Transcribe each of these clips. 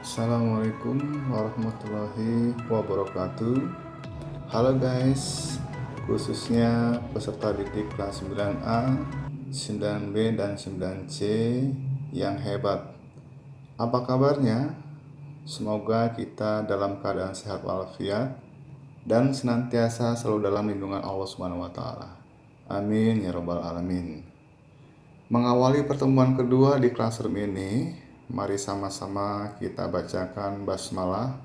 Assalamualaikum warahmatullahi wabarakatuh. Halo guys, khususnya peserta didik kelas 9A, 9B, dan 9C yang hebat. Apa kabarnya? Semoga kita dalam keadaan sehat walafiat dan senantiasa selalu dalam lindungan Allah Subhanahu wa taala. Amin ya rabbal alamin. Mengawali pertemuan kedua di classroom ini, mari sama-sama kita bacakan basmalah.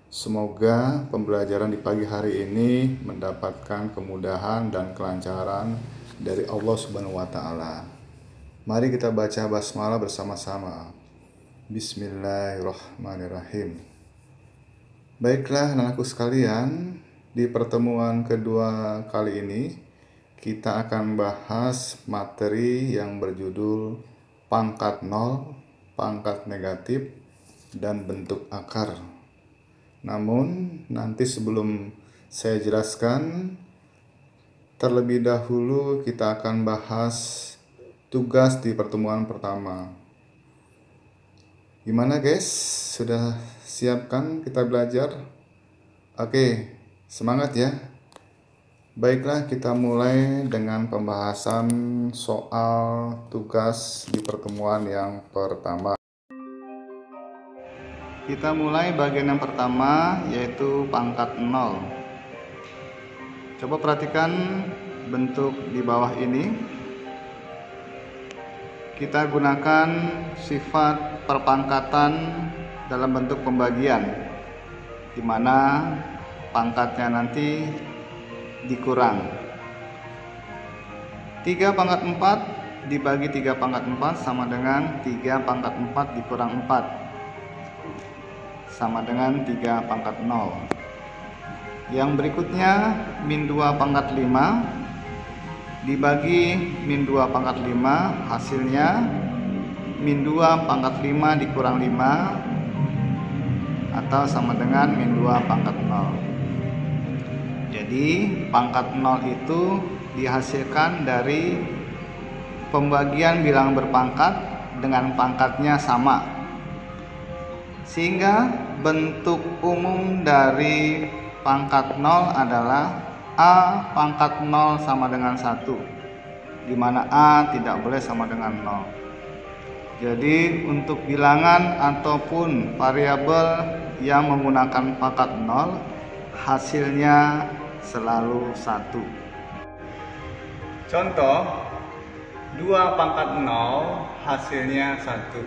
Semoga pembelajaran di pagi hari ini mendapatkan kemudahan dan kelancaran dari Allah Subhanahu wa taala. Mari kita baca basmalah bersama-sama. Bismillahirrahmanirrahim. Baiklah anakku sekalian, di pertemuan kedua kali ini kita akan bahas materi yang berjudul pangkat nol, pangkat negatif, dan bentuk akar. Namun, nanti sebelum saya jelaskan, terlebih dahulu kita akan bahas tugas di pertemuan pertama. Gimana guys? Sudah siapkan kita belajar? Oke, semangat ya. Baiklah, kita mulai dengan pembahasan soal tugas di pertemuan yang pertama. Kita mulai bagian yang pertama, yaitu pangkat nol. Coba perhatikan bentuk di bawah ini. Kita gunakan sifat perpangkatan dalam bentuk pembagian, di mana pangkatnya nanti dikurang. 3 pangkat 4 dibagi 3 pangkat 4 sama dengan 3 pangkat 4 dikurang 4 sama dengan 3 pangkat 0. Yang berikutnya min 2 pangkat 5 dibagi min 2 pangkat 5, hasilnya min 2 pangkat 5 dikurang 5 atau sama dengan min 2 pangkat 0. Jadi pangkat 0 itu dihasilkan dari pembagian bilangan berpangkat dengan pangkatnya sama. Sehingga bentuk umum dari pangkat 0 adalah A pangkat 0 sama dengan 1, di mana A tidak boleh sama dengan 0. Jadi untuk bilangan ataupun variabel yang menggunakan pangkat 0, hasilnya selalu 1. Contoh, 2 pangkat 0 hasilnya 1.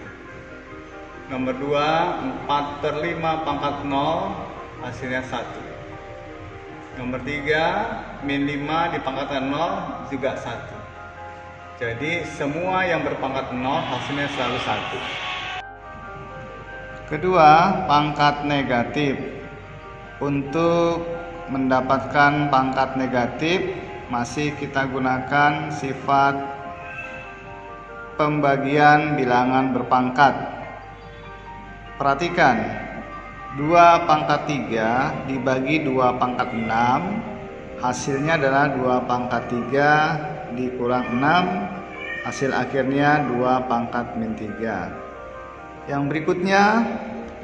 Nomor 2, 4/5 pangkat 0 hasilnya 1. Nomor 3, min 5 di pangkatan 0 juga 1. Jadi semua yang berpangkat 0 hasilnya selalu 1. Kedua, pangkat negatif. Untuk mendapatkan pangkat negatif masih kita gunakan sifat pembagian bilangan berpangkat. Perhatikan, 2 pangkat 3 dibagi 2 pangkat 6, hasilnya adalah 2 pangkat 3 dikurang 6, hasil akhirnya 2 pangkat min 3. Yang berikutnya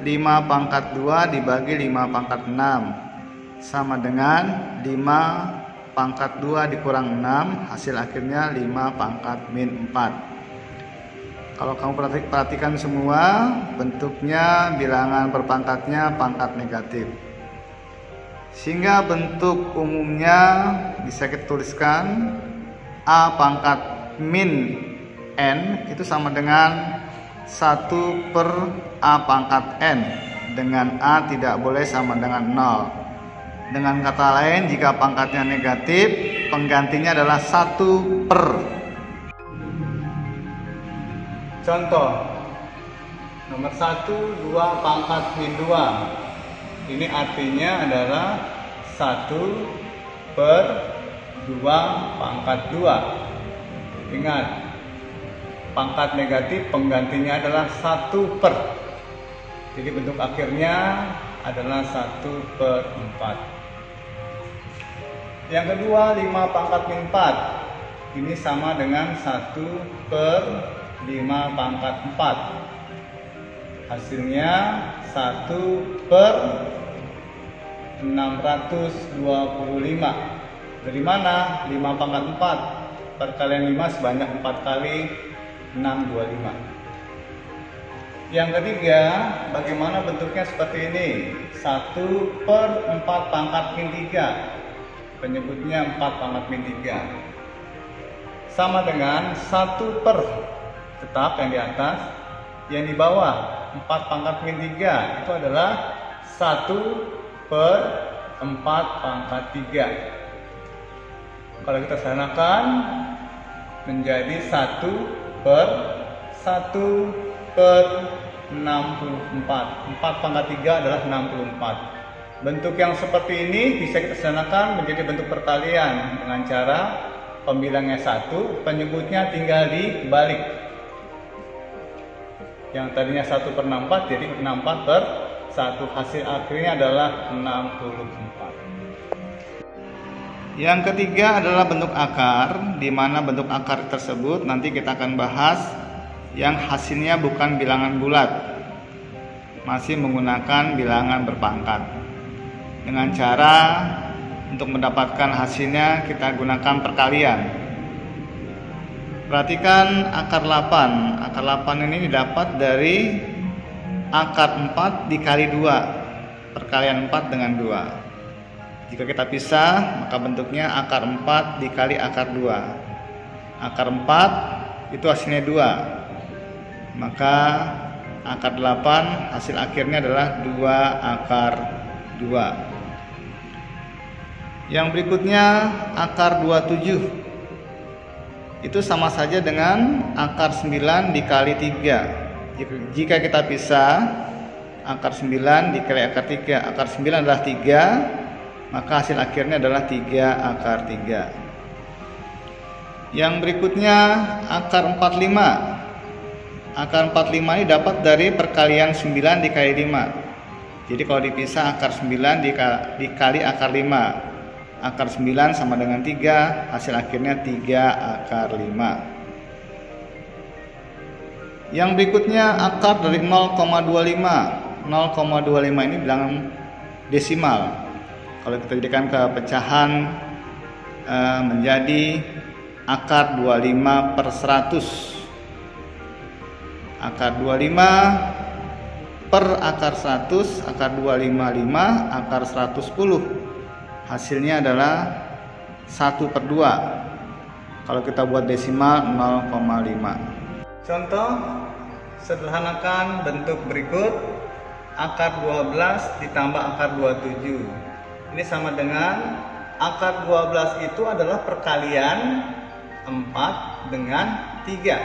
5 pangkat 2 dibagi 5 pangkat 6 sama dengan 5 pangkat 2 dikurang 6, hasil akhirnya 5 pangkat min 4. Kalau kamu perhatikan semua, bentuknya bilangan berpangkatnya pangkat negatif. Sehingga bentuk umumnya bisa kita tuliskan A pangkat min N itu sama dengan 1 per A pangkat N, dengan A tidak boleh sama dengan 0. Dengan kata lain, jika pangkatnya negatif, penggantinya adalah 1 per. Contoh, nomor 1, 2 pangkat min 2. Ini artinya adalah 1 per 2 pangkat 2. Ingat, pangkat negatif penggantinya adalah 1 per. Jadi bentuk akhirnya adalah 1 per 4. Yang kedua, 5 pangkat min 4. Ini sama dengan 1 per 5 pangkat 4. Hasilnya 1/625. Dari mana? 5 pangkat 4. Perkalian 5 sebanyak 4 kali 625. Yang ketiga, bagaimana bentuknya seperti ini? 1/4 pangkat min 3. Penyebutnya 4 pangkat min 3. Sama dengan 1/, tetap yang di atas. Yang di bawah 4 pangkat min 3 itu adalah 1/4 pangkat 3. Kalau kita samakan menjadi 1/1/64. 4 pangkat 3 adalah 64. Bentuk yang seperti ini bisa kita sederhanakan menjadi bentuk perkalian dengan cara pembilangnya 1, penyebutnya tinggal dibalik. Yang tadinya 1/64 jadi 64/1. Hasil akhirnya adalah 64. Yang ketiga adalah bentuk akar, di mana bentuk akar tersebut nanti kita akan bahas yang hasilnya bukan bilangan bulat, masih menggunakan bilangan berpangkat. Dengan cara untuk mendapatkan hasilnya kita gunakan perkalian. Perhatikan akar 8. Akar 8 ini didapat dari akar 4 dikali 2. Perkalian 4 dengan 2. Jika kita pisah, maka bentuknya akar 4 dikali akar 2. Akar 4 itu hasilnya 2. Maka akar 8 hasil akhirnya adalah 2 akar 2. Yang berikutnya akar 27. Itu sama saja dengan akar 9 dikali 3. Jika kita pisah, akar 9 dikali akar 3. Akar 9 adalah 3. Maka hasil akhirnya adalah 3 akar 3. Yang berikutnya akar 45. Akar 45 ini dapat dari perkalian 9 dikali 5. Jadi kalau dipisah akar 9 dikali akar 5. Akar 9 sama dengan 3, hasil akhirnya 3 akar 5. Yang berikutnya akar dari 0,25. 0,25 ini bilangan desimal. Kalau kita jadikan ke pecahan menjadi akar 25/100. Akar 25 per akar 100, akar 255, akar 110. Hasilnya adalah 1/2. Kalau kita buat desimal 0,5. Contoh, sederhanakan bentuk berikut. Akar 12 ditambah akar 27. Ini sama dengan akar 12 itu adalah perkalian 4 dengan 3.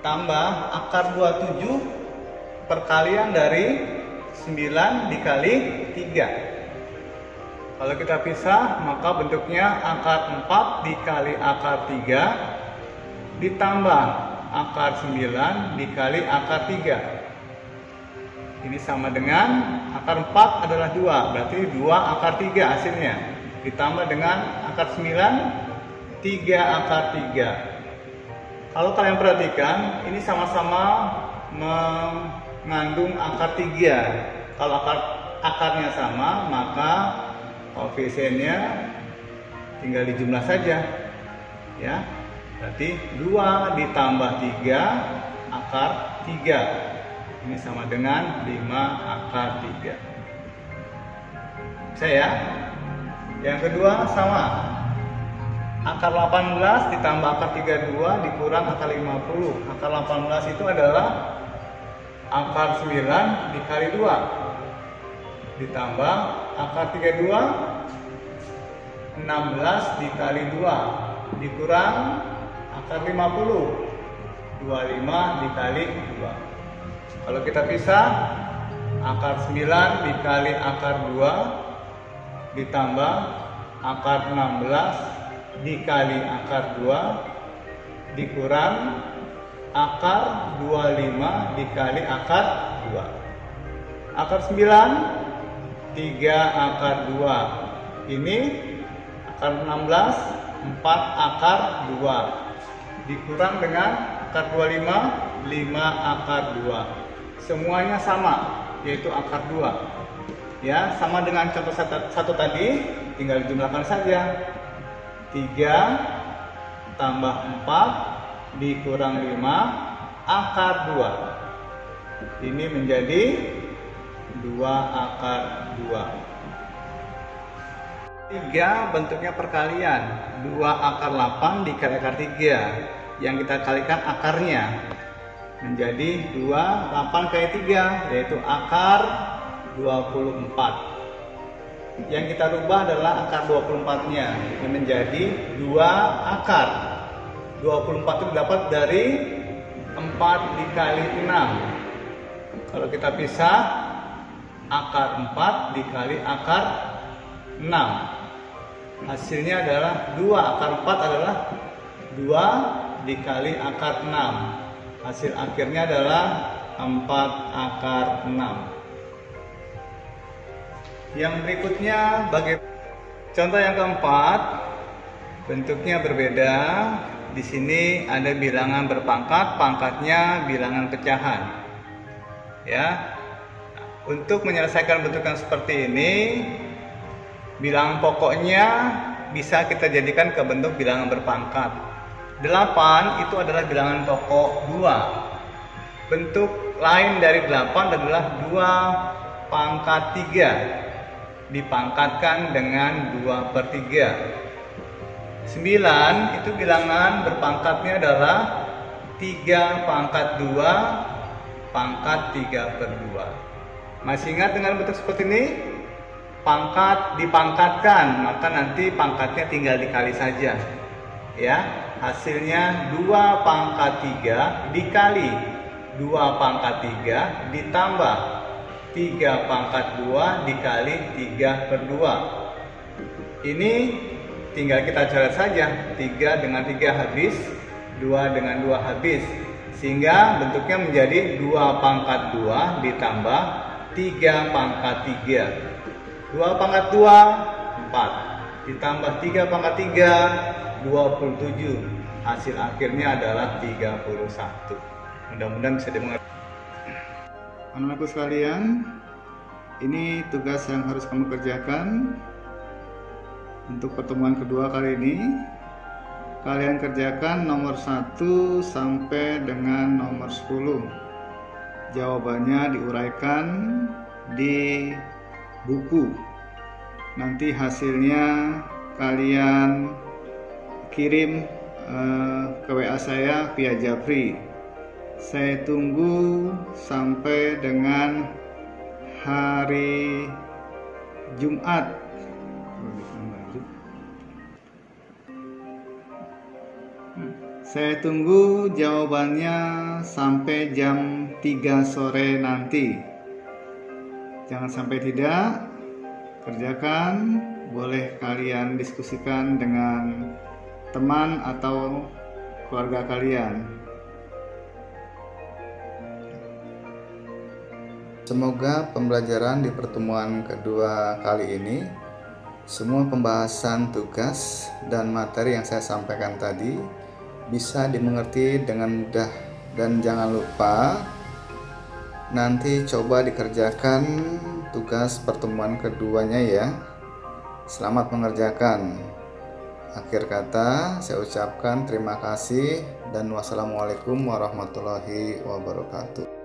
Tambah akar 27 perkalian dari 9 dikali 3. Kalau kita pisah, maka bentuknya akar 4 dikali akar 3 ditambah akar 9 dikali akar 3. Ini sama dengan akar 4 adalah 2, berarti 2 akar 3 hasilnya. Ditambah dengan akar 9, 3 akar 3. Kalau kalian perhatikan, ini sama-sama mengandung akar 3. Kalau akarnya sama, maka koefisiennya tinggal dijumlah saja. Ya, berarti 2 ditambah 3 akar 3. Ini sama dengan 5 akar 3. Bisa ya? Yang kedua sama. Akar 18 ditambah akar 32 dikurang akar 50. Akar 18 itu adalah akar 9 dikali 2. Ditambah akar 32 16 dikali 2 dikurang akar 50 25 dikali 2. Kalau kita pisah, akar 9 dikali akar 2 ditambah akar 16 dikali akar 2 dikurang akar 25 dikali akar 2. Akar 9 3 akar 2. Ini akar 16 4 akar 2 dikurang dengan akar 25, 5 akar 2. Semuanya sama, yaitu akar 2. Ya, sama dengan contoh satu tadi, tinggal dijumlahkan saja. 3 tambah 4 dikurang 5 akar 2. Ini menjadi 2 akar 2. 3 bentuknya perkalian, 2 akar 8 dikali akar 3, yang kita kalikan akarnya menjadi 2, 8 kali 3, yaitu akar 24. Yang kita rubah adalah akar 24-nya, ini menjadi 2 akar 24 itu dapat dari 4 dikali 6. Kalau kita pisah, akar 4 dikali akar 6, hasilnya adalah 2. Akar 4 adalah 2 dikali akar 6. Hasil akhirnya adalah 4 akar 6. Yang berikutnya contoh yang keempat, bentuknya berbeda. Di sini ada bilangan berpangkat, pangkatnya bilangan pecahan. Ya. Untuk menyelesaikan bentuk yang seperti ini, bilangan pokoknya bisa kita jadikan ke bentuk bilangan berpangkat. 8 itu adalah bilangan pokok 2. Bentuk lain dari 8 adalah 2 pangkat 3 dipangkatkan dengan 2/3. 9 itu bilangan berpangkatnya adalah 3 pangkat 2 pangkat 3/2. Masih ingat dengan bentuk seperti ini? Pangkat dipangkatkan, maka nanti pangkatnya tinggal dikali saja. Ya, hasilnya 2 pangkat 3 dikali 2 pangkat 3 ditambah 3 pangkat 2 dikali 3/2. Ini tinggal kita coret saja. 3 dengan 3 habis, 2 dengan 2 habis, sehingga bentuknya menjadi 2 pangkat 2 ditambah 3 pangkat 3. 2 pangkat 2, 4. Ditambah 3 pangkat 3, 27. Hasil akhirnya adalah 31. Mudah-mudahan bisa dimengerti. Anak-anakku sekalian, ini tugas yang harus kamu kerjakan untuk pertemuan kedua kali ini. Kalian kerjakan nomor 1 sampai dengan nomor 10. Jawabannya diuraikan di buku. Nanti hasilnya kalian kirim ke WA saya via Japri. Saya tunggu sampai dengan hari Jumat. Saya tunggu jawabannya sampai jam 3 sore nanti. Jangan sampai tidak. Kerjakan, boleh kalian diskusikan dengan teman atau keluarga kalian. Semoga pembelajaran di pertemuan kedua kali ini, semua pembahasan tugas dan materi yang saya sampaikan tadi bisa dimengerti dengan mudah. Dan jangan lupa nanti coba dikerjakan tugas pertemuan keduanya ya. Selamat mengerjakan. Akhir kata saya ucapkan terima kasih dan wassalamualaikum warahmatullahi wabarakatuh.